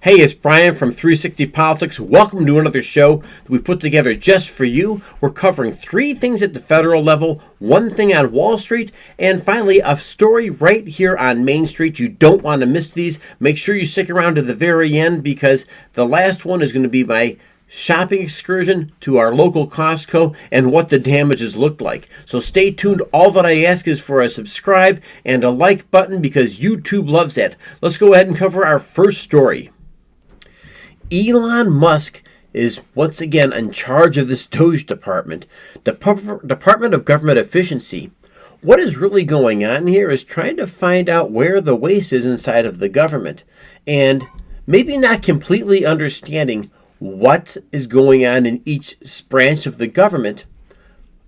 Hey, it's Brian from 360 Politics. Welcome to another show that we put together just for you. We're covering 3 things at the federal level, 1 thing on Wall Street, and finally a story right here on Main Street. You don't want to miss these. Make sure you stick around to the very end because the last one is going to be my shopping excursion to our local Costco and what the damages looked like. So stay tuned. All that I ask is for a subscribe and a like button because YouTube loves that. Let's go ahead and cover our first story. Elon Musk is once again in charge of this DOGE department, Department of Government Efficiency. What is really going on here is trying to find out where the waste is inside of the government and maybe not completely understanding what is going on in each branch of the government,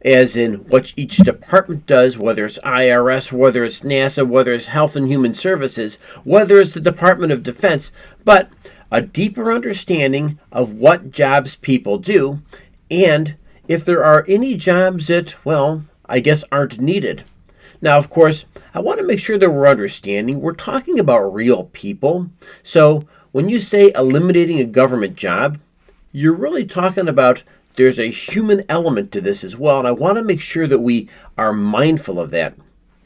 as in what each department does, whether it's IRS, whether it's NASA, whether it's Health and Human Services, whether it's the Department of Defense, but a deeper understanding of what jobs people do, and if there are any jobs that, well, I guess aren't needed. Now, of course, I want to make sure that we're understanding. We're talking about real people. So when you say eliminating a government job, you're really talking about there's a human element to this as well, and I want to make sure that we are mindful of that.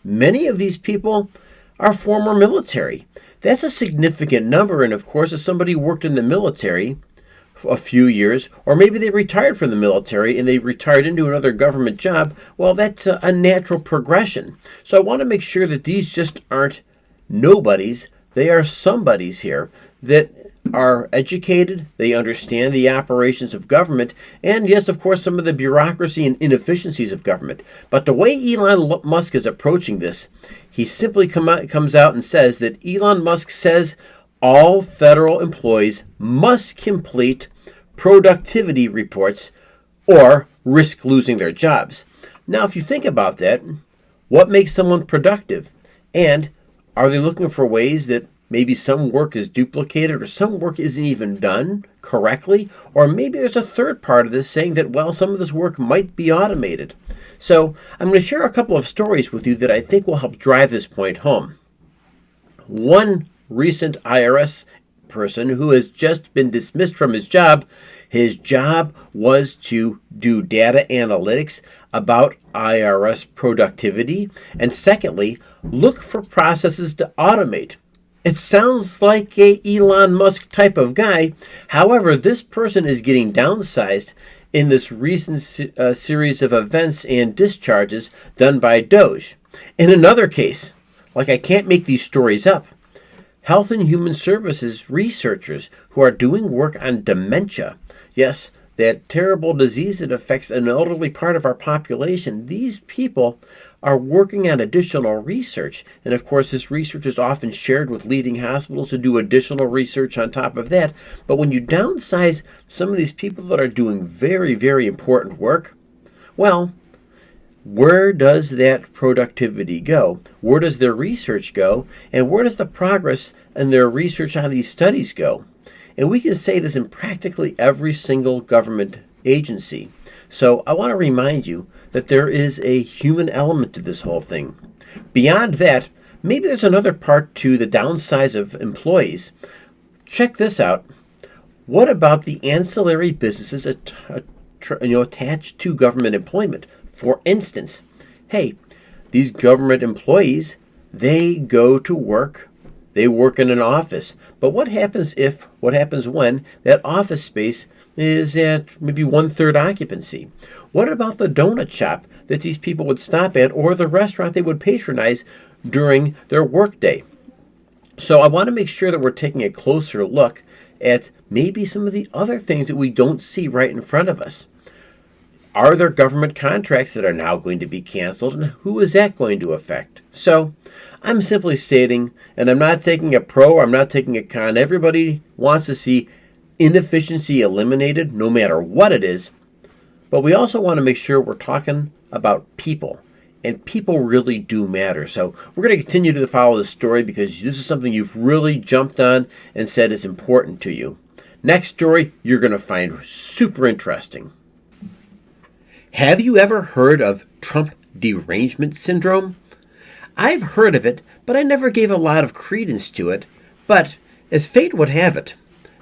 Many of these people are former military. That's a significant number, and of course, if somebody worked in the military for a few years, or maybe they retired from the military and they retired into another government job, well, that's a natural progression. So I want to make sure that these just aren't nobodies. They are somebodies here that are educated, they understand the operations of government, and yes, of course, some of the bureaucracy and inefficiencies of government. But the way Elon Musk is approaching this, he simply comes out and says that Elon Musk says all federal employees must complete productivity reports or risk losing their jobs. Now, if you think about that, what makes someone productive? And are they looking for ways that maybe some work is duplicated or some work isn't even done correctly? Or maybe there's a third part of this saying that, well, some of this work might be automated. So I'm going to share a couple of stories with you that I think will help drive this point home. One recent IRS person who has just been dismissed from his job was to do data analytics about IRS productivity. And secondly, look for processes to automate. It sounds like a Elon Musk type of guy. However, this person is getting downsized in this recent series of events and discharges done by DOGE. In another case, like I can't make these stories up, Health and Human Services researchers who are doing work on dementia, yes, that terrible disease that affects an elderly part of our population, these people are working on additional research. And of course, this research is often shared with leading hospitals to do additional research on top of that. But when you downsize some of these people that are doing very, very important work, well, where does that productivity go? Where does their research go? And where does the progress in their research on these studies go? And we can say this in practically every single government agency. So I want to remind you that there is a human element to this whole thing. Beyond that, maybe there's another part to the downsize of employees. Check this out. What about the ancillary businesses attached to government employment? For instance, hey, these government employees, they go to work. They work in an office. But what happens when that office space is at maybe 1/3 occupancy? What about the donut shop that these people would stop at or the restaurant they would patronize during their workday? So I want to make sure that we're taking a closer look at maybe some of the other things that we don't see right in front of us. Are there government contracts that are now going to be canceled, and who is that going to affect? So I'm simply stating, and I'm not taking a pro, I'm not taking a con. Everybody wants to see inefficiency eliminated, no matter what it is. But we also want to make sure we're talking about people, and people really do matter. So we're going to continue to follow this story because this is something you've really jumped on and said is important to you. Next story you're going to find super interesting. Have you ever heard of Trump derangement syndrome? I've heard of it, but I never gave a lot of credence to it. But as fate would have it,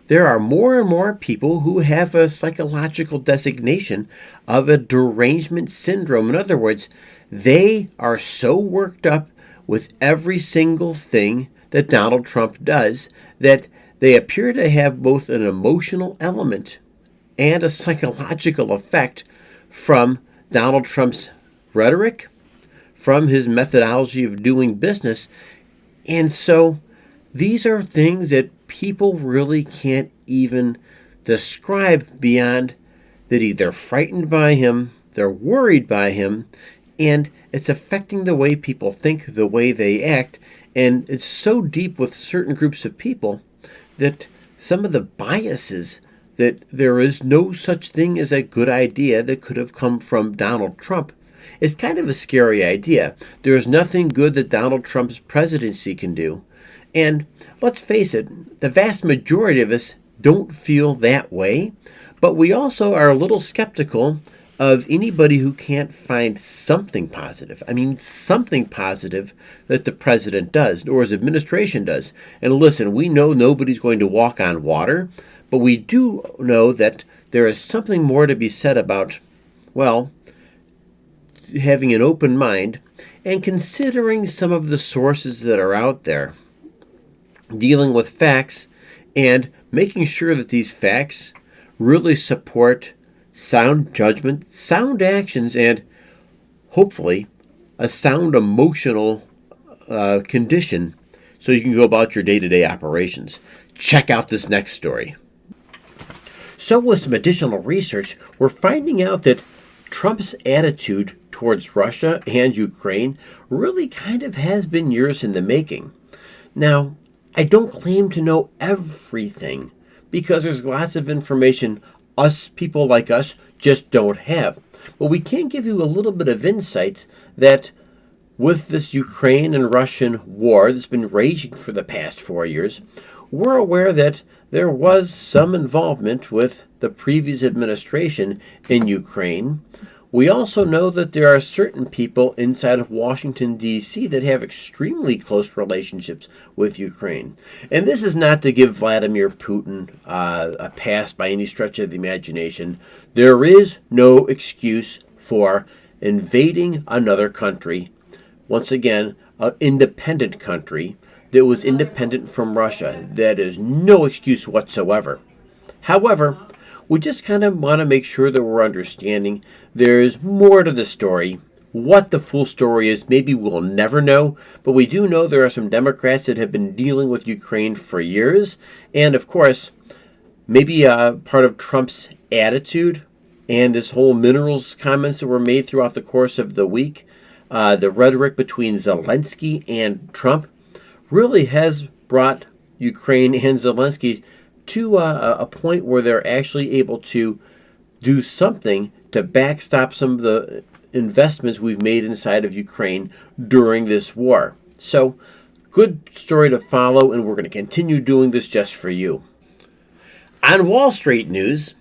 there are more and more people who have a psychological designation of a derangement syndrome. In other words, they are so worked up with every single thing that Donald Trump does that they appear to have both an emotional element and a psychological effect from Donald Trump's rhetoric, from his methodology of doing business. And so these are things that people really can't even describe beyond that they're frightened by him, they're worried by him, and it's affecting the way people think, the way they act. And it's so deep with certain groups of people that some of the biases that there is no such thing as a good idea that could have come from Donald Trump is kind of a scary idea. There is nothing good that Donald Trump's presidency can do. And let's face it, the vast majority of us don't feel that way, but we also are a little skeptical of anybody who can't find something positive. I mean, something positive that the president does or his administration does. And listen, we know nobody's going to walk on water, but we do know that there is something more to be said about, well, having an open mind and considering some of the sources that are out there, dealing with facts and making sure that these facts really support sound judgment, sound actions, and hopefully a sound emotional condition so you can go about your day-to-day operations. Check out this next story. So with some additional research, we're finding out that Trump's attitude towards Russia and Ukraine really kind of has been years in the making. Now, I don't claim to know everything because there's lots of information people like us just don't have. But we can give you a little bit of insights that with this Ukraine and Russian war that's been raging for the past 4 years, we're aware that there was some involvement with the previous administration in Ukraine. We also know that there are certain people inside of Washington, D.C. that have extremely close relationships with Ukraine. And this is not to give Vladimir Putin a pass by any stretch of the imagination. There is no excuse for invading another country, once again, an independent country that was independent from Russia. That is no excuse whatsoever. However, we just kind of want to make sure that we're understanding there's more to the story. What the full story is, maybe we'll never know, but we do know there are some Democrats that have been dealing with Ukraine for years. And of course, maybe part of Trump's attitude and this whole minerals comments that were made throughout the course of the week, the rhetoric between Zelensky and Trump really has brought Ukraine and Zelensky to a point where they're actually able to do something to backstop some of the investments we've made inside of Ukraine during this war. So, good story to follow, and we're going to continue doing this just for you. On Wall Street news,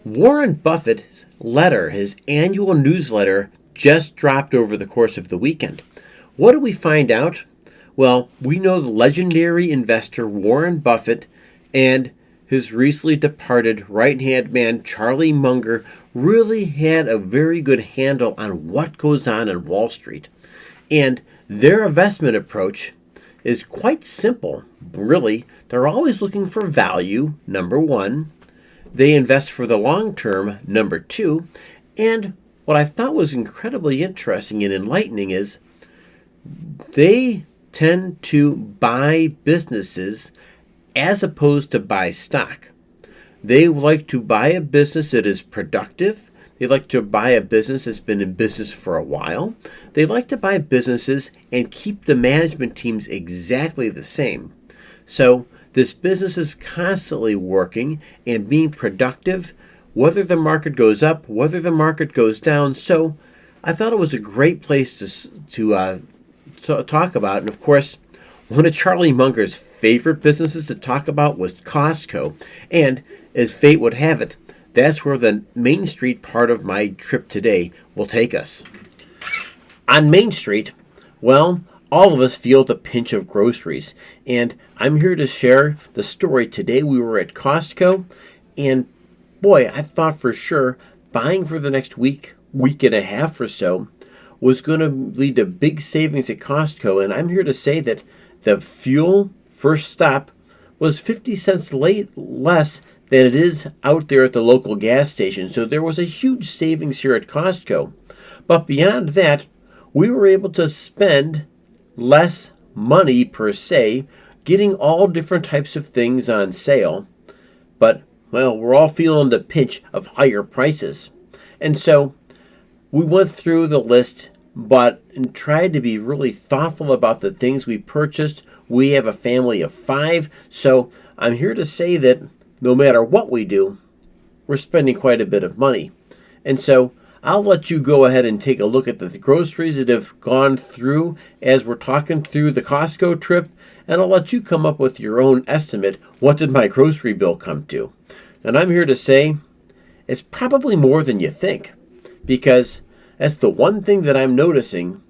Warren Buffett's letter, his annual newsletter, just dropped over the course of the weekend. What do we find out? Well, we know the legendary investor Warren Buffett and his recently departed right-hand man, Charlie Munger, really had a very good handle on what goes on Wall Street. And their investment approach is quite simple, really. They're always looking for value, number one. They invest for the long term, number two. And what I thought was incredibly interesting and enlightening is they tend to buy businesses as opposed to buy stock. They like to buy a business that is productive. They like to buy a business that's been in business for a while. They like to buy businesses and keep the management teams exactly the same. So this business is constantly working and being productive, whether the market goes up, whether the market goes down. So I thought it was a great place to talk about. And of course, one of Charlie Munger's favorite businesses to talk about was Costco. And as fate would have it, that's where the Main Street part of my trip today will take us. On Main Street, well, all of us feel the pinch of groceries. And I'm here to share the story. Today we were at Costco, and boy, I thought for sure buying for the next week and a half or so was going to lead to big savings at Costco. And I'm here to say that the fuel first stop was 50 cents less than it is out there at the local gas station. So there was a huge savings here at Costco. But beyond that, we were able to spend less money per se, getting all different types of things on sale. But, well, we're all feeling the pinch of higher prices. And so we went through the list, and tried to be really thoughtful about the things we purchased. We have a family of 5, so I'm here to say that no matter what we do, we're spending quite a bit of money. And so I'll let you go ahead and take a look at the groceries that have gone through as we're talking through the Costco trip, and I'll let you come up with your own estimate. What did my grocery bill come to? And I'm here to say it's probably more than you think, because that's the one thing that I'm noticing,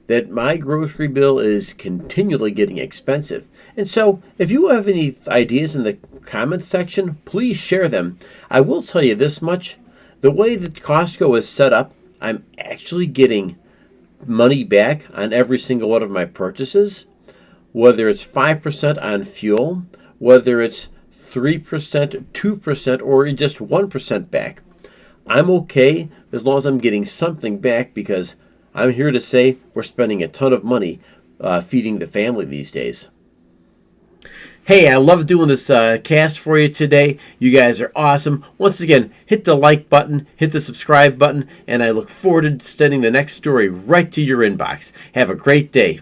that my grocery bill is continually getting expensive. And so if you have any ideas in the comments section, please share them. I will tell you this much. The way that Costco is set up, I'm actually getting money back on every single one of my purchases, whether it's 5% on fuel, whether it's 3%, 2%, or just 1% back. I'm okay as long as I'm getting something back, because I'm here to say we're spending a ton of money feeding the family these days. Hey, I love doing this cast for you today. You guys are awesome. Once again, hit the like button, hit the subscribe button, and I look forward to sending the next story right to your inbox. Have a great day.